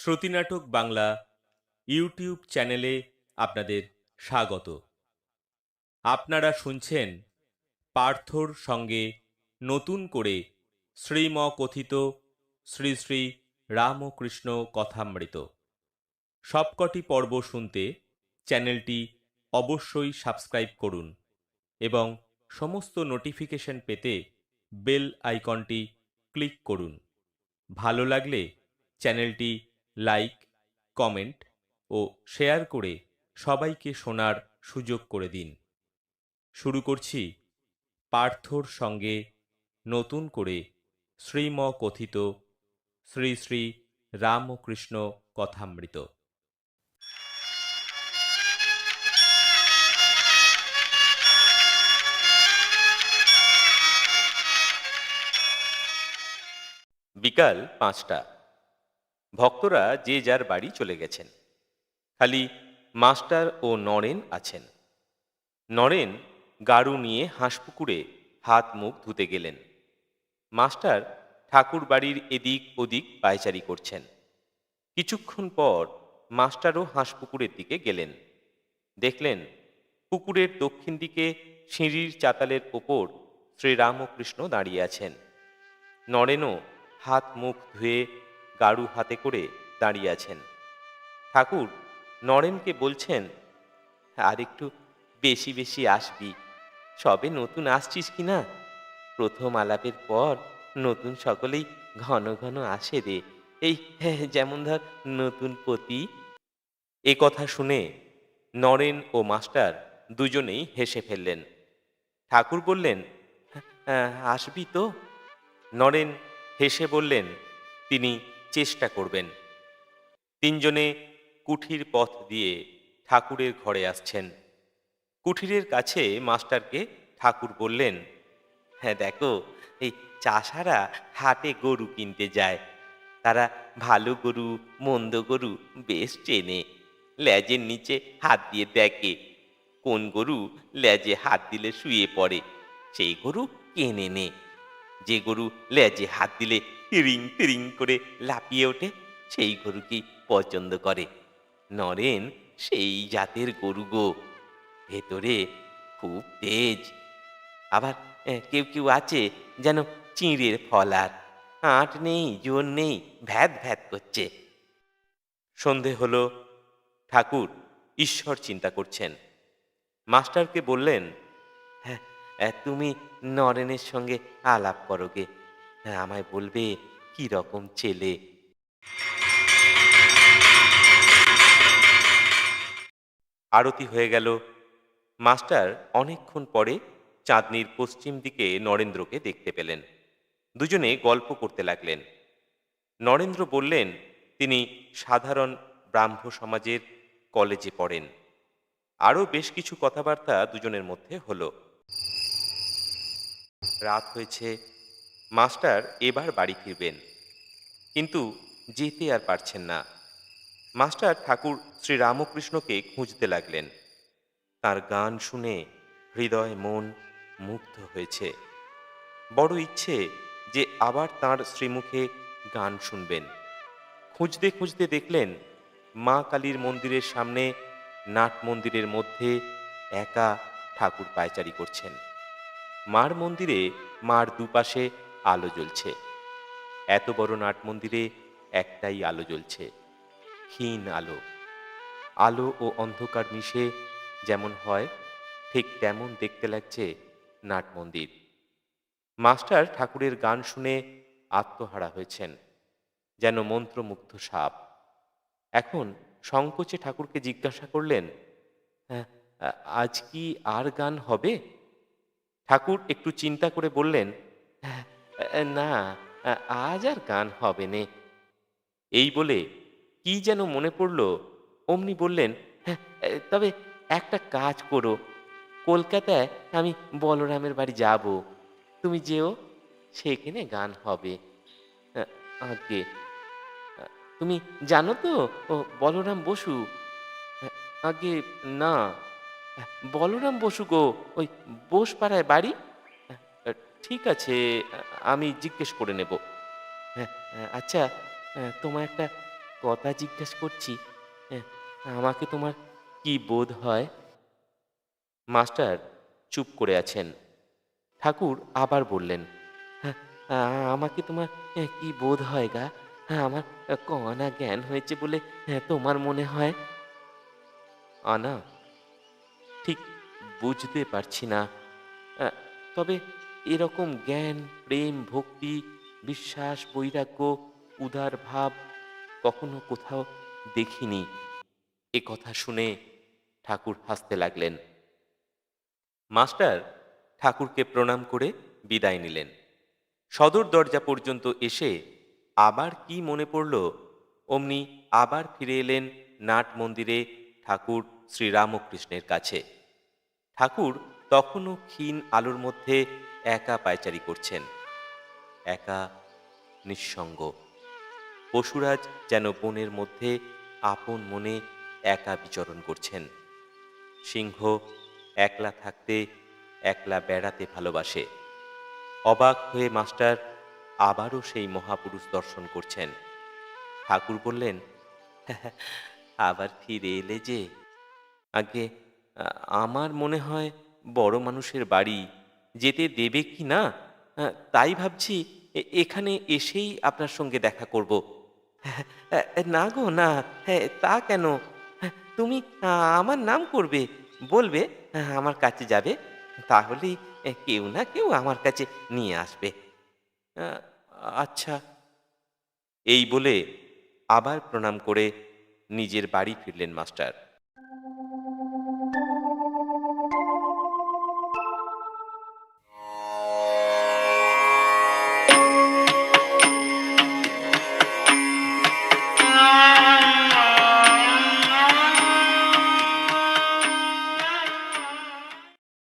শ্রুতিনাটক Bangla YouTube চ্যানেলে আপনাদের স্বাগত। আপনারা শুনছেন পার্থর সঙ্গে নতুন করে শ্রীমকথিত শ্রী শ্রী রামকৃষ্ণ কথামৃত। সবকটি পর্ব শুনতে চ্যানেলটি অবশ্যই সাবস্ক্রাইব করুন এবং সমস্ত নোটিফিকেশন পেতে বেল আইকনটি ক্লিক করুন। ভালো লাগলে চ্যানেলটি লাইক, কমেন্ট ও শেয়ার করে সবাইকে শোনার সুযোগ করে দিন। শুরু করছি পার্থর সঙ্গে নতুন করে শ্রীমকথিত শ্রী শ্রী রামকৃষ্ণ কথামৃত। বিকাল 5টা। ভক্তরা যে যার বাড়ি চলে গেছেন। খালি মাস্টার ও নরেন আছেন। নরেন গাড়ু নিয়ে হাঁসপুকুরে হাত মুখ ধুতে গেলেন। মাস্টার ঠাকুর বাড়ির এদিক ওদিক পায়চারি করছেন। কিছুক্ষণ পর মাস্টারও হাঁসপুকুরের দিকে গেলেন। দেখলেন পুকুরের দক্ষিণ দিকে সিঁড়ির চাতালের ওপর শ্রীরামকৃষ্ণ দাঁড়িয়ে আছেন। নরেনও হাত মুখ ধুয়ে গাড়ু হাতে করে দাঁড়িয়ে আছেন। ঠাকুর নরেনকে বলছেন, আর একটু বেশি বেশি আসবি, সবে নতুন আসছিস কিনা, প্রথম আলাপের পর নতুন সকলেই ঘন ঘন আসে রে, এই যেমন ধর নতুন পতি। এ কথা শুনে নরেন ও মাস্টার দুজনেই হেসে ফেললেন। ঠাকুর বললেন, আসবি তো? নরেন হেসে বললেন তিনি চেষ্টা করবেন। তিনজনে কুঠির পথ দিয়ে ঠাকুরের ঘরে আসছেন। কুঠিরের কাছে মাস্টারকে ঠাকুর বললেন, হ্যাঁ দেখো, এই চাষারা হাটে গরু কিনতে যায়। তারা ভালো গরু মন্দ গরু বেশ চেনে। লেজের নিচে হাত দিয়ে দেখে, কোন গরু লেজে হাত দিলে শুয়ে পড়ে সেই গরু কেনে নে। যে গরু লেজে হাত দিলে তিরিং তিরিং করে লাফিয়ে ওঠে সেই গরুকেই পছন্দ করে। নরেন সেই জাতের গরু গো, ভেতরে খুব তেজ। আবার কেউ কেউ আছে যেন চিঁড়ের ফলার, আঁট নেই জোর নেই, ভ্যাদ ভ্যাদ করছে। সন্ধে হলো। ঠাকুর ঈশ্বর চিন্তা করছেন। মাস্টারকে বললেন, হ্যাঁ, তুমি নরেনের সঙ্গে আলাপ করো গে, আমায় বলবে কি রকম ছেলে। আরতি হয়ে গেল। মাস্টার অনেকক্ষণ পরে চাঁদনির পশ্চিম দিকে নরেন্দ্রকে দেখতে পেলেন। দুজনে গল্প করতে লাগলেন। নরেন্দ্র বললেন তিনি সাধারণ ব্রাহ্ম সমাজের কলেজে পড়েন। আরও বেশ কিছু কথাবার্তা দুজনের মধ্যে হলো। রাত হয়েছে। মাস্টার এবার বাড়ি ফিরবেন, কিন্তু যেতে আর পারছেন না। মাস্টার ঠাকুর শ্রীরামকৃষ্ণকে খুঁজতে লাগলেন। তার গান শুনে হৃদয় মন মুগ্ধ হয়েছে। বড় ইচ্ছে যে আবার তাঁর শ্রীমুখে গান শুনবেন। খুঁজতে খুঁজতে দেখলেন মা কালীর মন্দিরের সামনে নাট মন্দিরের মধ্যে একা ঠাকুর পায়চারি করছেন। মার মন্দিরে মার দুপাশে আলো জ্বলছে। এত বড় নাট মন্দিরে একটাই আলো জ্বলছে, ক্ষীণ আলো। আলো ও অন্ধকার মিশে যেমন হয় ঠিক তেমন দেখতে লাগছে নাট মন্দির। মাস্টার ঠাকুরের গান শুনে আত্মহারা হয়েছেন, যেন মন্ত্রমুগ্ধ সাপ। এখন সংকোচে ঠাকুরকে জিজ্ঞাসা করলেন, "হ্যাঁ, আজ কি আর গান হবে?" ঠাকুর একটু চিন্তা করে বললেন, "হ্যাঁ, না, আজ আর গান হবে নে।" এই বলে কি যেন মনে পড়ল, অমনি বললেন, "হ্যাঁ, তবে একটা কাজ করো, কলকাতায় আমি বলরামের বাড়ি যাব, তুমি যেও, সেখানে গান হবে।" আ, আজ্ঞে, আ, তুমি জানো তো ও বলরাম বসু? আজ্ঞে না। বলরাম বসু গো, ওই বোসপাড়ায় বাড়ি। আ, আ, ঠিক আছে, আমি জিজ্ঞেস করে নেব। হ্যাঁ, আচ্ছা, তোমায় একটা কথা জিজ্ঞাসা করছি। হ্যাঁ, আমাকে তোমার কি বোধ হয়? মাস্টার চুপ করে আছেন। ঠাকুর আবার বললেন, "হ্যাঁ, আমাকে তোমার কি বোধ হয় গা? হ্যাঁ, আমার কণা জ্ঞান হয়েছে বলে তোমার মনে হয়?" আনা ঠিক বুঝতে পারছি না। আ তবে এরকম জ্ঞান, প্রেম, ভক্তি, বিশ্বাস, বৈরাগ্য, উদার ভাব কখনো কোথাও দেখিনি। এ কথা শুনে ঠাকুর হাসতে লাগলেন। মাস্টার ঠাকুরকে প্রণাম করে বিদায় নিলেন। সদর দরজা পর্যন্ত এসে আবার কি মনে পড়ল, অমনি আবার ফিরে এলেন নাট মন্দিরে ঠাকুর শ্রীরামকৃষ্ণের কাছে। ঠাকুর তখনও ক্ষীণ আলোর মধ্যে একা পায়চারি করছেন, একা, নিঃসঙ্গ। পশুরাজ যেন বনের মধ্যে আপন মনে একা বিচরণ করছেন। সিংহ একলা থাকতে, একলা বেড়াতে ভালোবাসে। অবাক হয়ে মাস্টার আবারও সেই মহাপুরুষ দর্শন করছেন। ঠাকুর বললেন, আবার ফিরে এলে যে? আগে আমার মনে হয় বড় মানুষের বাড়ি যেতে দেবে কি না, তাই ভাবছি এখানে এসেই আপনার সঙ্গে দেখা করব। না গো না, তা কেন? তুমি আমার নাম করবে, বলবে আমার কাছে যাবে, তাহলেই কেউ না কেউ আমার কাছে নিয়ে আসবে। আহ, আচ্ছা। এই বলে আবার প্রণাম করে নিজের বাড়ি ফিরলেন মাস্টার।